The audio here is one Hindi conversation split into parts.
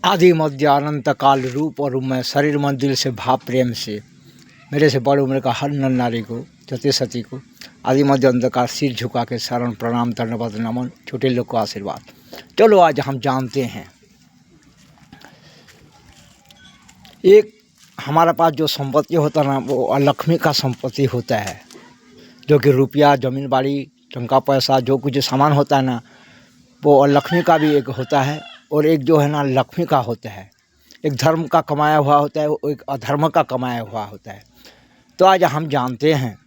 आदि मध्य अनंत काल रूप और मैं शरीर मन दिल से भाव प्रेम से मेरे से बड़ उम्र का हर नर नारी को सती सती को आदि मध्य अंत का सिर झुका के शरण प्रणाम धन्यवाद नमन छोटे लोग को आशीर्वाद। चलो आज हम जानते हैं एक हमारे पास जो संपत्ति होता है ना वो अलक्ष्मी का संपत्ति होता है, जो कि रुपया ज़मीन बाड़ी टंका पैसा जो कुछ सामान होता है ना वो अलक्ष्मी का भी एक होता है और एक जो है ना लक्ष्मी का होता है। एक धर्म का कमाया हुआ होता है, वो एक अधर्म का कमाया हुआ होता है। तो आज हम जानते हैं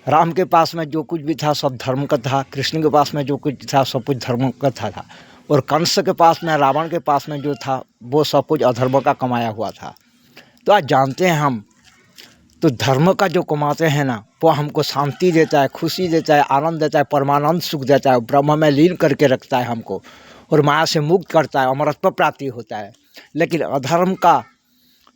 राम के पास में जो कुछ भी था सब धर्म का था, कृष्ण के पास में जो कुछ था सब कुछ धर्म का था और कंस के पास में रावण के पास में जो था वो सब कुछ अधर्म का कमाया हुआ था। तो आज जानते हैं हम तो धर्म का जो कमाते हैं ना वो हमको शांति देता है, खुशी देता है, आनंद देता है, परमानंद सुख देता है, ब्रह्म में लीन करके रखता है हमको और माया से मुक्त करता है, अमरत्व प्राप्ति होता है। लेकिन अधर्म का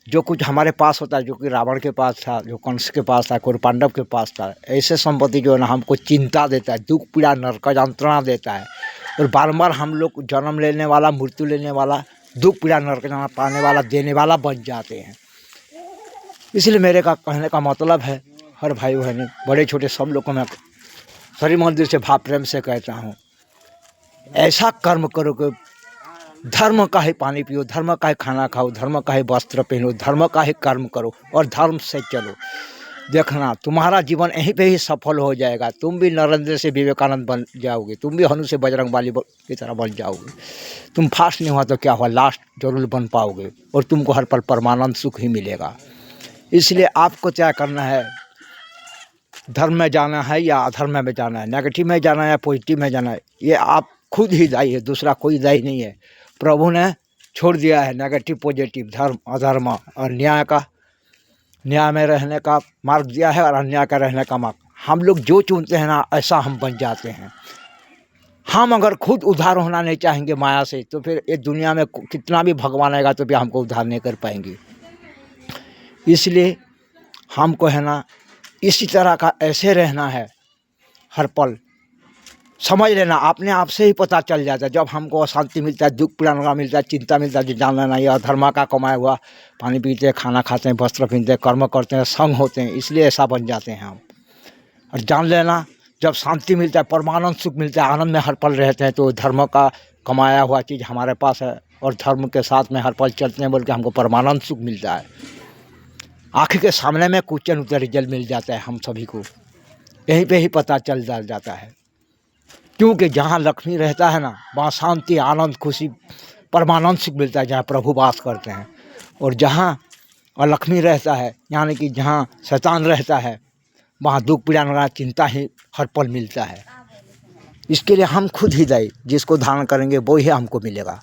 जो कुछ हमारे पास होता है, जो कि रावण के पास था, जो कंस के पास था, कौरव पांडव के पास था, ऐसे संपत्ति जो है ना हमको चिंता देता है, दुख पीड़ा नरक यंत्रणा देता है और बार बार हम लोग जन्म लेने वाला, मृत्यु लेने वाला, दुख पीड़ा नरक यंत्रणा पाने वाला, देने वाला बन जाते हैं। इसलिए मेरे का कहने का मतलब है हर भाई बहन बड़े छोटे सब लोग को मैं शरीर मंदिर से भाव प्रेम से कहता हूँ, ऐसा कर्म करो कि धर्म का ही पानी पियो, धर्म का ही खाना खाओ, धर्म का ही वस्त्र पहनो, धर्म का ही कर्म करो और धर्म से चलो। देखना तुम्हारा जीवन यहीं पे ही सफल हो जाएगा। तुम भी नरेंद्र से विवेकानंद बन जाओगे, तुम भी हनु से बजरंगबली की तरह बन जाओगे। तुम फास्ट नहीं हुआ तो क्या हुआ, लास्ट जरूर बन पाओगे और तुमको हर पल परमानंद सुख ही मिलेगा। इसलिए आपको क्या करना है, धर्म में जाना है या अधर्म में जाना है, नेगेटिव में जाना है या पॉजिटिव में जाना है, ये आप खुद ही दायी है, दूसरा कोई दायी नहीं है। प्रभु ने छोड़ दिया है नेगेटिव पॉजिटिव, धर्म अधर्म और न्याय में रहने का मार्ग दिया है और अन्याय का रहने का मार्ग। हम लोग जो चुनते हैं ना ऐसा हम बन जाते हैं। हम अगर खुद उद्धार होना नहीं चाहेंगे माया से तो फिर इस दुनिया में कितना भी भगवान आएगा तो भी हमको उद्धार नहीं कर पाएंगे। इसलिए हमको है ना इसी तरह का ऐसे रहना है, हर पल समझ लेना, अपने आप से ही पता चल जाता है। जब हमको अशांति मिलता है, दुख पीड़ा मिलता है, चिंता मिलता है, जो जान लेना ये अधर्म का कमाया हुआ, पानी पीते हैं, खाना खाते हैं, वस्त्र पहनते हैं, कर्म करते हैं, संग होते हैं, इसलिए ऐसा बन जाते हैं हम। और जान लेना जब शांति मिलता है, परमानंद सुख मिलता है, आनंद में हर पल रहते हैं तो धर्म का कमाया हुआ चीज़ हमारे पास है और धर्म के साथ में हर पल चलते हैं बोल के हमको परमानंद सुख मिलता है। आँख के सामने में क्वेश्चन उत्तर रिजल्ट मिल जाता है हम सभी को, यहीं पे ही पता चल जाता है। क्योंकि जहाँ लक्ष्मी रहता है ना वहाँ शांति, आनंद, खुशी, परमानंद सुख मिलता है, जहाँ प्रभु वास करते हैं। और जहाँ अलक्ष्मी रहता है यानी कि जहाँ शैतान रहता है वहाँ दुख पीड़ा चिंता ही हर पल मिलता है। इसके लिए हम खुद ही दायी, जिसको धारण करेंगे वो ही हमको मिलेगा।